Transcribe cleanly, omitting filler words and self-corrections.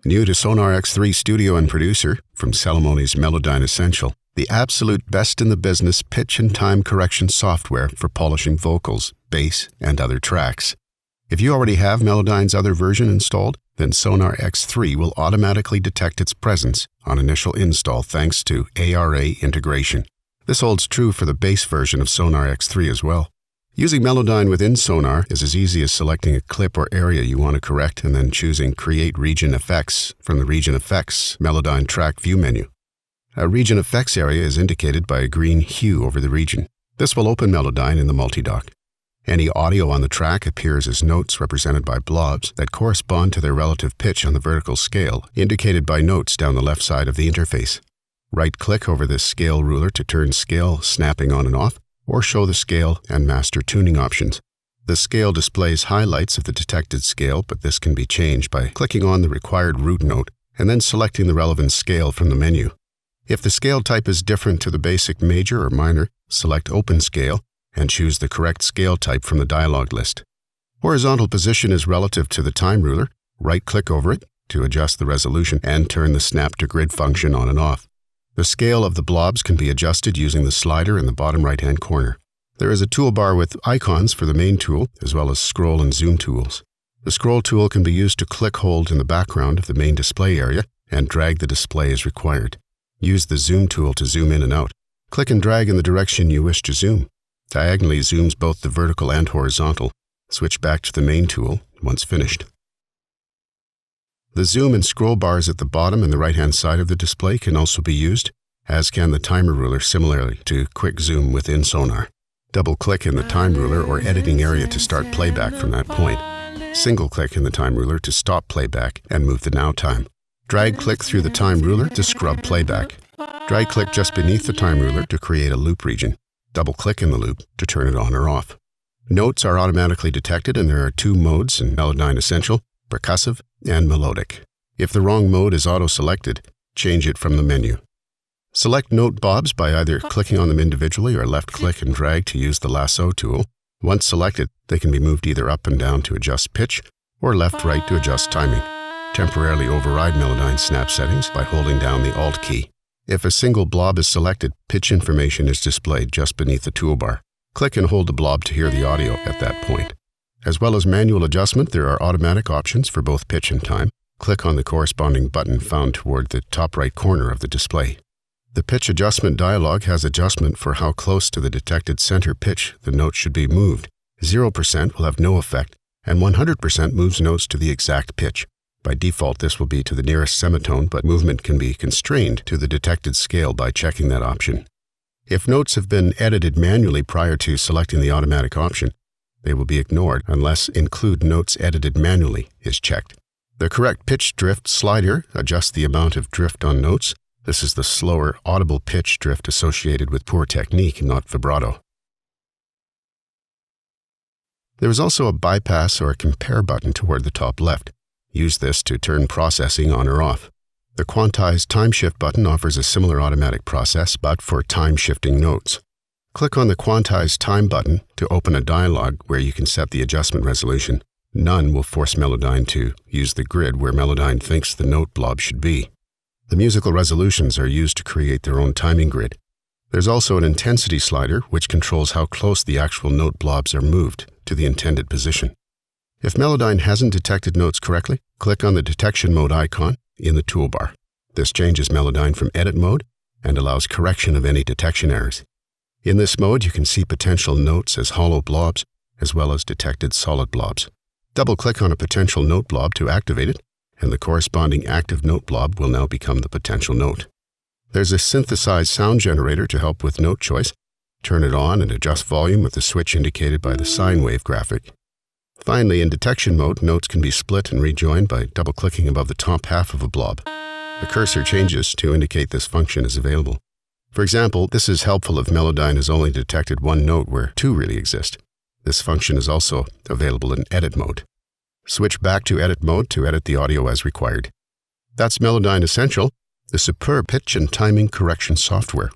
New to SONAR X3 Studio and Producer from Celemony's Melodyne Essential, the absolute best in the business pitch and time correction software for polishing vocals, bass, and other tracks. If you already have Melodyne's other version installed, then SONAR X3 will automatically detect its presence on initial install thanks to ARA integration. This holds true for the base version of SONAR X3 as well. Using Melodyne within SONAR is as easy as selecting a clip or area you want to correct and then choosing Create Region Effects from the Region Effects Melodyne Track View menu. A region effects area is indicated by a green hue over the region. This will open Melodyne in the multi-dock. Any audio on the track appears as notes represented by blobs that correspond to their relative pitch on the vertical scale, indicated by notes down the left side of the interface. Right-click over this scale ruler to turn scale snapping on and off, or show the scale and master tuning options. The scale displays highlights of the detected scale, but this can be changed by clicking on the required root note and then selecting the relevant scale from the menu. If the scale type is different to the basic major or minor, select Open Scale and choose the correct scale type from the dialog list. Horizontal position is relative to the time ruler. Right-click over it to adjust the resolution and turn the Snap to Grid function on and off. The scale of the blobs can be adjusted using the slider in the bottom right-hand corner. There is a toolbar with icons for the main tool, as well as scroll and zoom tools. The scroll tool can be used to click-hold in the background of the main display area and drag the display as required. Use the zoom tool to zoom in and out. Click and drag in the direction you wish to zoom. Diagonally zooms both the vertical and horizontal. Switch back to the main tool once finished. The zoom and scroll bars at the bottom and the right-hand side of the display can also be used, as can the timer ruler similarly to quick zoom within SONAR. Double-click in the time ruler or editing area to start playback from that point. Single-click in the time ruler to stop playback and move the now time. Drag-click through the time ruler to scrub playback. Drag-click just beneath the time ruler to create a loop region. Double-click in the loop to turn it on or off. Notes are automatically detected, and there are two modes in Melodyne Essential: percussive and melodic. If the wrong mode is auto-selected, change it from the menu. Select note blobs by either clicking on them individually or left-click and drag to use the lasso tool. Once selected, they can be moved either up and down to adjust pitch or left-right to adjust timing. Temporarily override Melodyne snap settings by holding down the Alt key. If a single blob is selected, pitch information is displayed just beneath the toolbar. Click and hold the blob to hear the audio at that point. As well as manual adjustment, there are automatic options for both pitch and time. Click on the corresponding button found toward the top right corner of the display. The pitch adjustment dialog has adjustment for how close to the detected center pitch the note should be moved. 0% will have no effect, and 100% moves notes to the exact pitch. By default, this will be to the nearest semitone, but movement can be constrained to the detected scale by checking that option. If notes have been edited manually prior to selecting the automatic option, they will be ignored unless Include Notes Edited Manually is checked. The correct pitch drift slider adjusts the amount of drift on notes. This is the slower, audible pitch drift associated with poor technique, not vibrato. There is also a bypass or a compare button toward the top left. Use this to turn processing on or off. The Quantize Time Shift button offers a similar automatic process, but for time-shifting notes. Click on the Quantize Time button to open a dialog where you can set the adjustment resolution. None will force Melodyne to use the grid where Melodyne thinks the note blob should be. The musical resolutions are used to create their own timing grid. There's also an intensity slider which controls how close the actual note blobs are moved to the intended position. If Melodyne hasn't detected notes correctly, click on the detection mode icon in the toolbar. This changes Melodyne from edit mode and allows correction of any detection errors. In this mode, you can see potential notes as hollow blobs, as well as detected solid blobs. Double-click on a potential note blob to activate it, and the corresponding active note blob will now become the potential note. There's a synthesized sound generator to help with note choice. Turn it on and adjust volume with the switch indicated by the sine wave graphic. Finally, in detection mode, notes can be split and rejoined by double-clicking above the top half of a blob. The cursor changes to indicate this function is available. For example, this is helpful if Melodyne has only detected one note where two really exist. This function is also available in edit mode. Switch back to edit mode to edit the audio as required. That's Melodyne Essential, the superb pitch and timing correction software